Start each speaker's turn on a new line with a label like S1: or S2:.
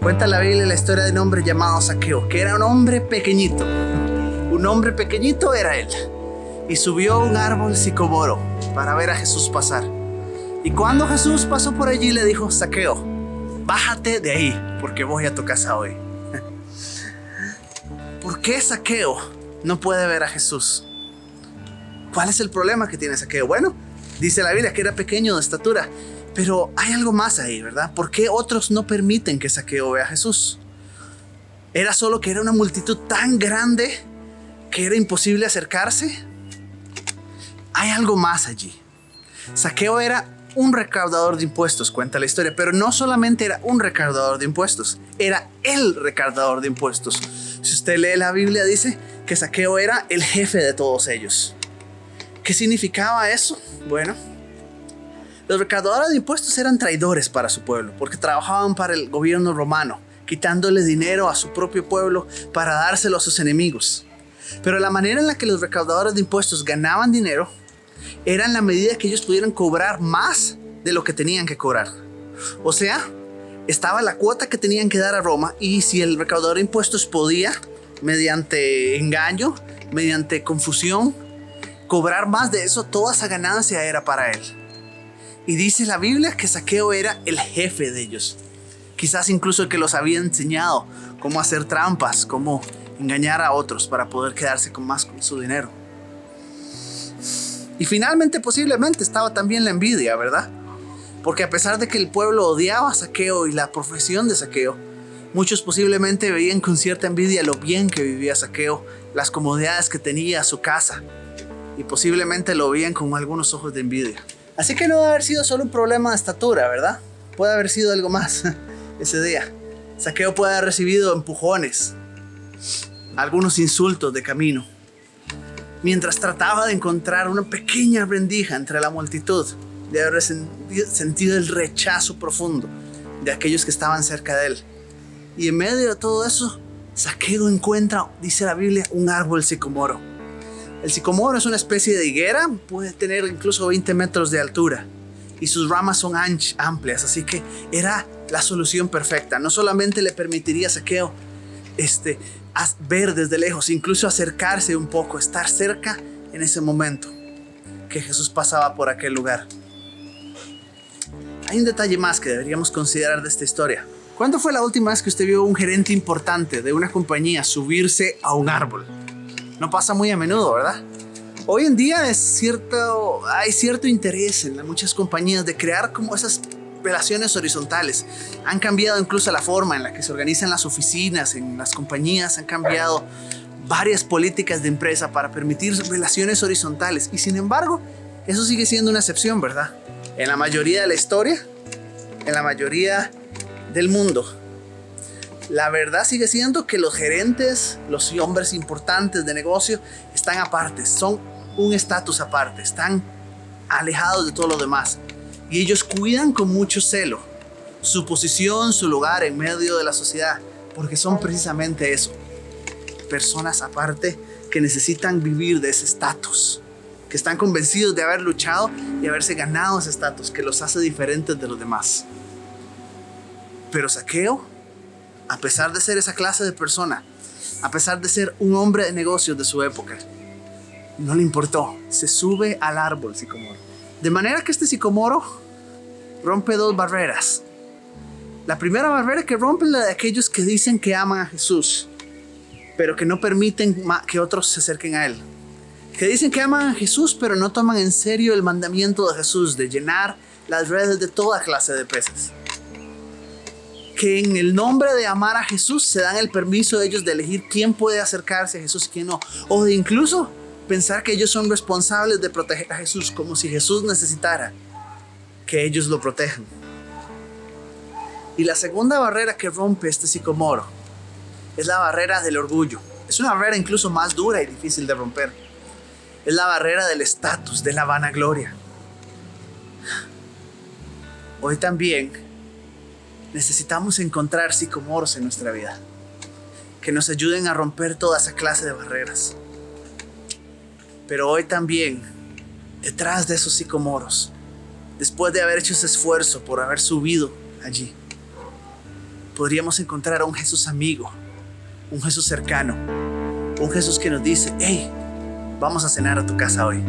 S1: Cuenta la Biblia la historia de un hombre llamado Zaqueo, que era un hombre pequeñito. Un hombre pequeñito era él. Y subió a un árbol sicomoro para ver a Jesús pasar. Y cuando Jesús pasó por allí, le dijo: Zaqueo, bájate de ahí, porque voy a tu casa hoy. ¿Por qué Zaqueo no puede ver a Jesús? ¿Cuál es el problema que tiene Zaqueo? Bueno, dice la Biblia que era pequeño de estatura, pero hay algo más ahí, ¿verdad? ¿Por qué otros no permiten que Zaqueo vea a Jesús? ¿Era solo que era una multitud tan grande que era imposible acercarse? Hay algo más allí. Zaqueo era un recaudador de impuestos, cuenta la historia, pero no solamente era un recaudador de impuestos, era el recaudador de impuestos. Si usted lee la Biblia, dice que Zaqueo era el jefe de todos ellos. ¿Qué significaba eso? Bueno, los recaudadores de impuestos eran traidores para su pueblo, porque trabajaban para el gobierno romano, quitándole dinero a su propio pueblo para dárselo a sus enemigos. Pero la manera en la que los recaudadores de impuestos ganaban dinero era en la medida que ellos pudieran cobrar más de lo que tenían que cobrar. O sea, estaba la cuota que tenían que dar a Roma, y si el recaudador de impuestos podía, mediante engaño, mediante confusión, cobrar más de eso, toda esa ganancia era para él. Y dice la Biblia que Zaqueo era el jefe de ellos. Quizás incluso el que los había enseñado cómo hacer trampas, cómo engañar a otros para poder quedarse con más con su dinero. Y finalmente, posiblemente, estaba también la envidia, ¿verdad? Porque a pesar de que el pueblo odiaba a Zaqueo y la profesión de Zaqueo, muchos posiblemente veían con cierta envidia lo bien que vivía Zaqueo, las comodidades que tenía, su casa, y posiblemente lo veían con algunos ojos de envidia. Así que no debe haber sido solo un problema de estatura, ¿verdad? Puede haber sido algo más ese día. Zaqueo puede haber recibido empujones, algunos insultos de camino, mientras trataba de encontrar una pequeña rendija entre la multitud, de haber sentido el rechazo profundo de aquellos que estaban cerca de él. Y en medio de todo eso, Zaqueo encuentra, dice la Biblia, un árbol sicomoro. El sicomoro es una especie de higuera, puede tener incluso 20 metros de altura, y sus ramas son amplias, así que era la solución perfecta. No solamente le permitiría a Zaqueo ver desde lejos, incluso acercarse un poco, estar cerca en ese momento que Jesús pasaba por aquel lugar. Hay un detalle más que deberíamos considerar de esta historia. ¿Cuándo fue la última vez que usted vio a un gerente importante de una compañía subirse a un árbol? No pasa muy a menudo, ¿verdad? Hoy en día hay cierto interés en muchas compañías de crear como esas relaciones horizontales. Han cambiado incluso la forma en la que se organizan las oficinas en las compañías. Han cambiado varias políticas de empresa para permitir relaciones horizontales. Y sin embargo, eso sigue siendo una excepción, ¿verdad? En la mayoría de la historia, en la mayoría del mundo, la verdad sigue siendo que los gerentes, los hombres importantes de negocio, están aparte, son un estatus aparte, están alejados de todo lo demás. Y ellos cuidan con mucho celo su posición, su lugar en medio de la sociedad, porque son precisamente eso, personas aparte que necesitan vivir de ese estatus, que están convencidos de haber luchado y haberse ganado ese estatus que los hace diferentes de los demás. Pero Zaqueo, a pesar de ser esa clase de persona, a pesar de ser un hombre de negocios de su época, no le importó, se sube al árbol sicomoro. De manera que este sicomoro rompe dos barreras. La primera barrera que rompe es la de aquellos que dicen que aman a Jesús, pero que no permiten que otros se acerquen a él. Que dicen que aman a Jesús, pero no toman en serio el mandamiento de Jesús de llenar las redes de toda clase de peces. Que en el nombre de amar a Jesús se dan el permiso de ellos de elegir quién puede acercarse a Jesús y quién no. O de incluso pensar que ellos son responsables de proteger a Jesús, como si Jesús necesitara que ellos lo protejan. Y la segunda barrera que rompe este sicomoro es la barrera del orgullo. Es una barrera incluso más dura y difícil de romper. Es la barrera del estatus, de la vanagloria. Hoy también necesitamos encontrar sicomoros en nuestra vida que nos ayuden a romper toda esa clase de barreras. Pero hoy también, detrás de esos sicomoros, después de haber hecho ese esfuerzo por haber subido allí, podríamos encontrar a un Jesús amigo, un Jesús cercano, un Jesús que nos dice: hey, vamos a cenar a tu casa hoy.